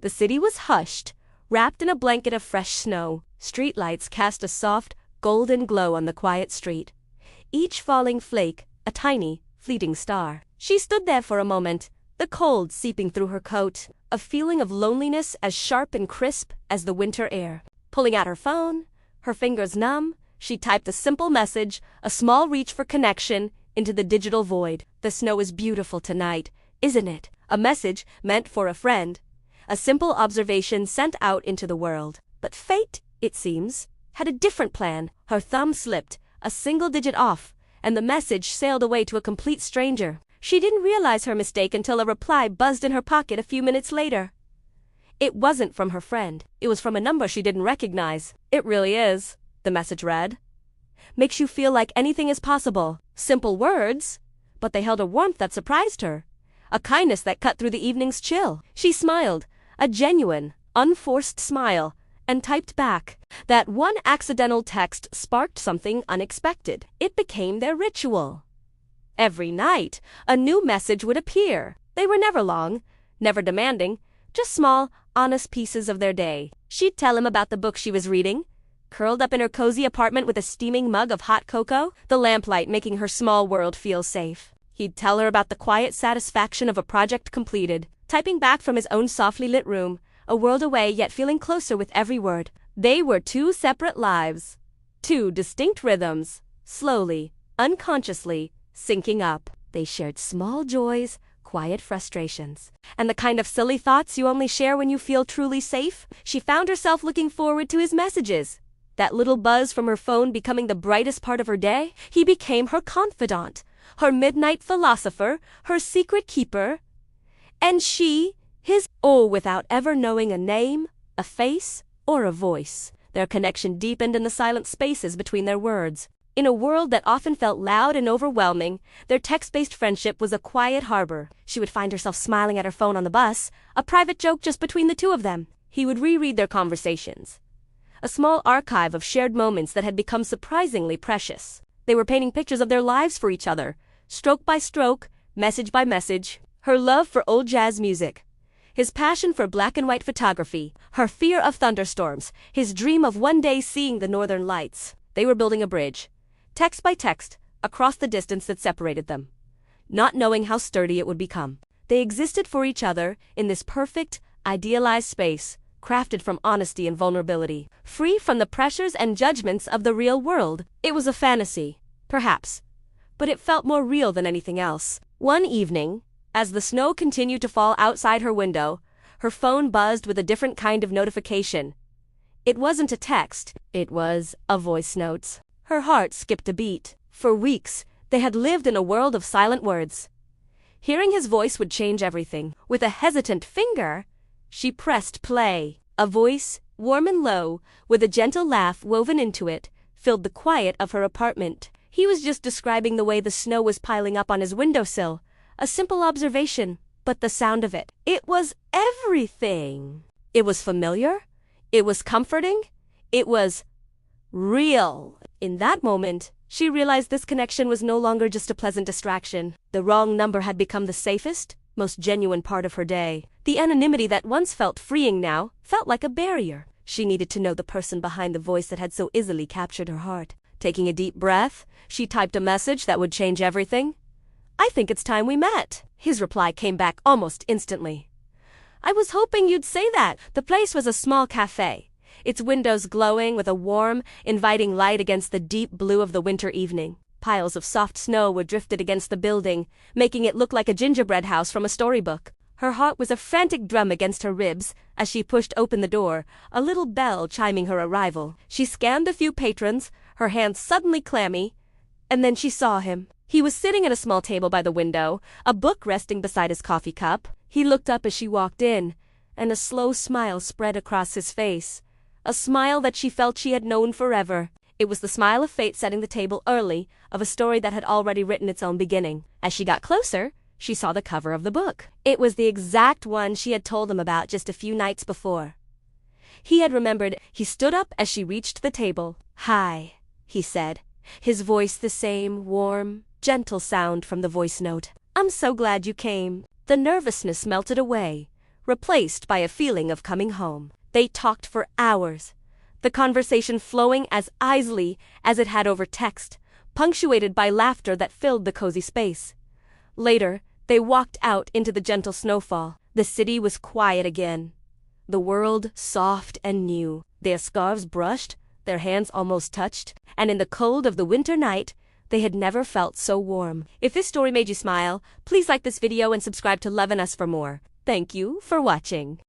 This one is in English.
The city was hushed, wrapped in a blanket of fresh snow. Streetlights cast a soft, golden glow on the quiet street. Each falling flake, a tiny, fleeting star. She stood there for a moment, the cold seeping through her coat, a feeling of loneliness as sharp and crisp as the winter air. Pulling out her phone, her fingers numb, she typed a simple message, a small reach for connection, into the digital void. The snow is beautiful tonight, isn't it? A message meant for a friend. A simple observation sent out into the world. But fate, it seems, had a different plan. Her thumb slipped, a single digit off, and the message sailed away to a complete stranger. She didn't realize her mistake until a reply buzzed in her pocket a few minutes later. It wasn't from her friend. It was from a number she didn't recognize. "It really is," the message read. "Makes you feel like anything is possible." Simple words, but they held a warmth that surprised her. A kindness that cut through the evening's chill. She smiled, a genuine, unforced smile, and typed back. That one accidental text sparked something unexpected. It became their ritual. Every night, a new message would appear. They were never long, never demanding, just small, honest pieces of their day. She'd tell him about the book she was reading, curled up in her cozy apartment with a steaming mug of hot cocoa, the lamplight making her small world feel safe. He'd tell her about the quiet satisfaction of a project completed, typing back from his own softly lit room, a world away yet feeling closer with every word. They were two separate lives, two distinct rhythms, slowly, unconsciously, syncing up. They shared small joys, quiet frustrations, and the kind of silly thoughts you only share when you feel truly safe. She found herself looking forward to his messages. That little buzz from her phone becoming the brightest part of her day. He became her confidant, her midnight philosopher, her secret keeper. And she, his, without ever knowing a name, a face, or a voice. Their connection deepened in the silent spaces between their words. In a world that often felt loud and overwhelming, their text-based friendship was a quiet harbor. She would find herself smiling at her phone on the bus, a private joke just between the two of them. He would reread their conversations, a small archive of shared moments that had become surprisingly precious. They were painting pictures of their lives for each other, stroke by stroke, message by message. Her love for old jazz music, his passion for black and white photography, her fear of thunderstorms, his dream of one day seeing the northern lights. They were building a bridge, text by text, across the distance that separated them, not knowing how sturdy it would become. They existed for each other in this perfect, idealized space, crafted from honesty and vulnerability, free from the pressures and judgments of the real world. It was a fantasy, perhaps, but it felt more real than anything else. One evening, as the snow continued to fall outside her window, her phone buzzed with a different kind of notification. It wasn't a text, it was a voice note. Her heart skipped a beat. For weeks, they had lived in a world of silent words. Hearing his voice would change everything. With a hesitant finger, she pressed play. A voice, warm and low, with a gentle laugh woven into it, filled the quiet of her apartment. He was just describing the way the snow was piling up on his windowsill. A simple observation, but the sound of it. It was everything. It was familiar. It was comforting. It was real. In that moment, she realized this connection was no longer just a pleasant distraction. The wrong number had become the safest, most genuine part of her day. The anonymity that once felt freeing now felt like a barrier. She needed to know the person behind the voice that had so easily captured her heart. Taking a deep breath, she typed a message that would change everything. "I think it's time we met." His reply came back almost instantly. "I was hoping you'd say that." The place was a small café, its windows glowing with a warm, inviting light against the deep blue of the winter evening. Piles of soft snow were drifted against the building, making it look like a gingerbread house from a storybook. Her heart was a frantic drum against her ribs as she pushed open the door, a little bell chiming her arrival. She scanned a few patrons, her hands suddenly clammy, and then she saw him. He was sitting at a small table by the window, a book resting beside his coffee cup. He looked up as she walked in, and a slow smile spread across his face. A smile that she felt she had known forever. It was the smile of fate setting the table early, of a story that had already written its own beginning. As she got closer, she saw the cover of the book. It was the exact one she had told him about just a few nights before. He had remembered. He stood up as she reached the table. "Hi," he said, his voice the same warm, gentle sound from the voice note. "I'm so glad you came." The nervousness melted away, replaced by a feeling of coming home. They talked for hours, the conversation flowing as easily as it had over text, punctuated by laughter that filled the cozy space. Later, they walked out into the gentle snowfall. The city was quiet again, the world soft and new. Their scarves brushed, their hands almost touched, and in the cold of the winter night, they had never felt so warm. If this story made you smile, please like this video and subscribe to Love and Us for more. Thank you for watching.